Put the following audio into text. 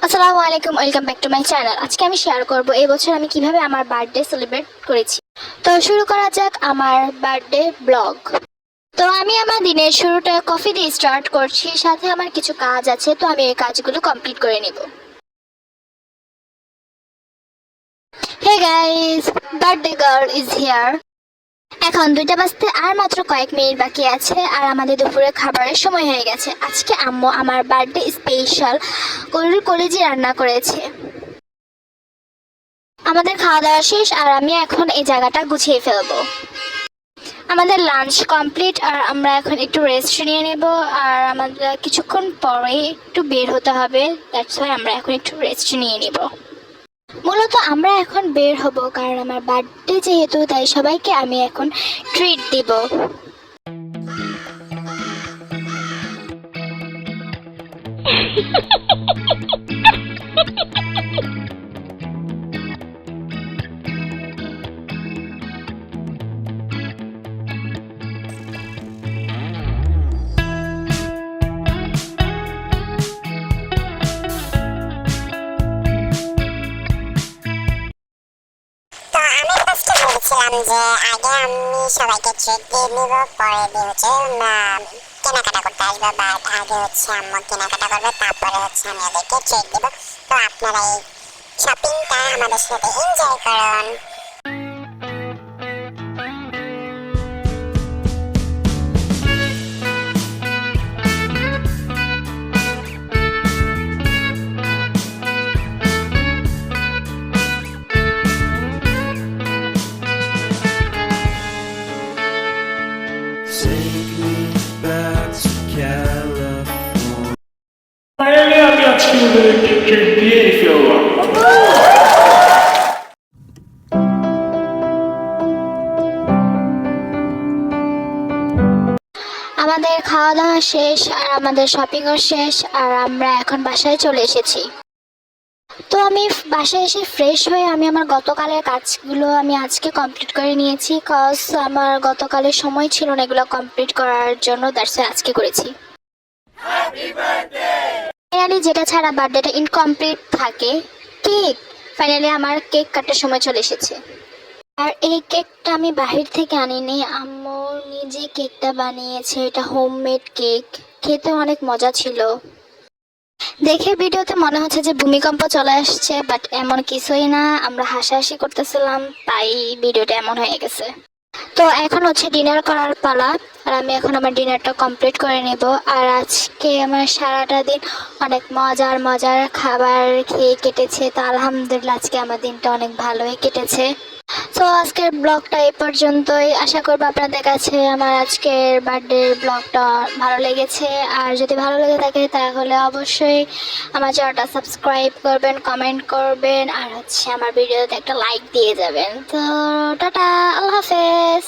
আসসালামু আলাইকুম, welcome back to my channel. আজকে আমি শেয়ার করব এই বছর আমি কিভাবে আমার বার্থডে সেলিব্রেট করেছি। তো শুরু করা যাক আমার বার্থডে ব্লগ। তো আমি আমার দিনের শুরুটা কফি দিয়ে স্টার্ট করছি, সাথে আমার কিছু কাজ আছে, তো আমি এই কাজগুলো কমপ্লিট করে নিব। Hey guys, birthday girl is here. এখন 2টা বাজতে আর মাত্র কয়েক মিনিট বাকি আছে, আর আমাদের দুপুরে খাবারের সময় হয়ে গেছে। আজকে আম্মু আমার বার্থডে স্পেশাল গরুর কলিজি রান্না করেছে। আমাদের খাওয়া দাওয়া শেষ, আর আমি এখন এই জায়গাটা গুছিয়ে ফেলবো। আমাদের লাঞ্চ কমপ্লিট, আর আমরা এখন একটু রেস্ট নিয়ে নেব। আর আমাদের কিছুক্ষণ পরে একটু বের হতে হবে, দ্যাটস ওয়াই আমরা এখন একটু রেস্ট নিয়ে নেব। মূলত আমরা এখন বের হব কারণ আমার বার্থডে যেহেতু, তাই সবাইকে আমি এখন ট্রিট দিব। তো আমি ফার্স্টে ভেবেছিলাম যে আগে আমি সবাইকে ট্রিট দিয়ে নিব, পরে দিয়ে কেনাকাটা করতে আসবো। বাট আগে আম্মু কেনাকাটা করবে, তারপরে আমি ওদেরকে ট্রিট দিব। তো আপনারা এই শপিংটা আমাদের সাথে এনজয় করুন। Take me back to California. Finally, আমি আজকে ওদেরকে ট্রিট দিয়েই ফেললাম। আমাদের খাওয়া দাওয়া শেষ, আর আমাদের শপিংও শেষ, আর আমরা এখন বাসায় চলে এসেছি। তো আমি বাসায় এসে ফ্রেশ হয়ে আমি আমার গতকালের কাজগুলো আমি আজকে কমপ্লিট করে নিয়েছি, কজ আমার গতকালের সময় ছিল না এগুলো কমপ্লিট করার জন্য, দ্যাটস ওয়াই আজকে করেছি। ফাইনালি যেটা ছাড়া বার্থডেটা ইনকমপ্লিট থাকে, কেক। ফাইনালি আমার কেক কাটার সময় চলে এসেছে। আর এই কেকটা আমি বাহির থেকে আনিনি, আম্মু নিজে কেকটা বানিয়েছে। এটা হোমমেড কেক, খেতে অনেক মজা ছিল। দেখে ভিডিওতে মনে হচ্ছে যে ভূমিকম্প চলে আসছে, বাট এমন কিছুই না, আমরা হাসাহাসি করতেছিলাম, তাই ভিডিওটা এমন হয়ে গেছে। তো এখন হচ্ছে ডিনার করার পালা, আর আমি এখন আমার ডিনারটা কমপ্লিট করে নেব। আর আজকে আমার সারাটা দিন অনেক মজার মজার খাবার খেয়ে কেটেছে, তো আলহামদুলিল্লাহ আজকে আমার দিনটা অনেক ভালোই কেটেছে। তো আজকের ব্লগটা এই পর্যন্তই। আশা করবো আপনাদের কাছে আমার আজকের বার্থডে ব্লগটা ভালো লেগেছে। আর যদি ভালো লেগে থাকে তাহলে অবশ্যই আমার চ্যানেলটা সাবস্ক্রাইব করবেন, কমেন্ট করবেন, আর আমার ভিডিওতে একটা লাইক দিয়ে যাবেন। তো টাটা, আল্লাহ হাফেজ।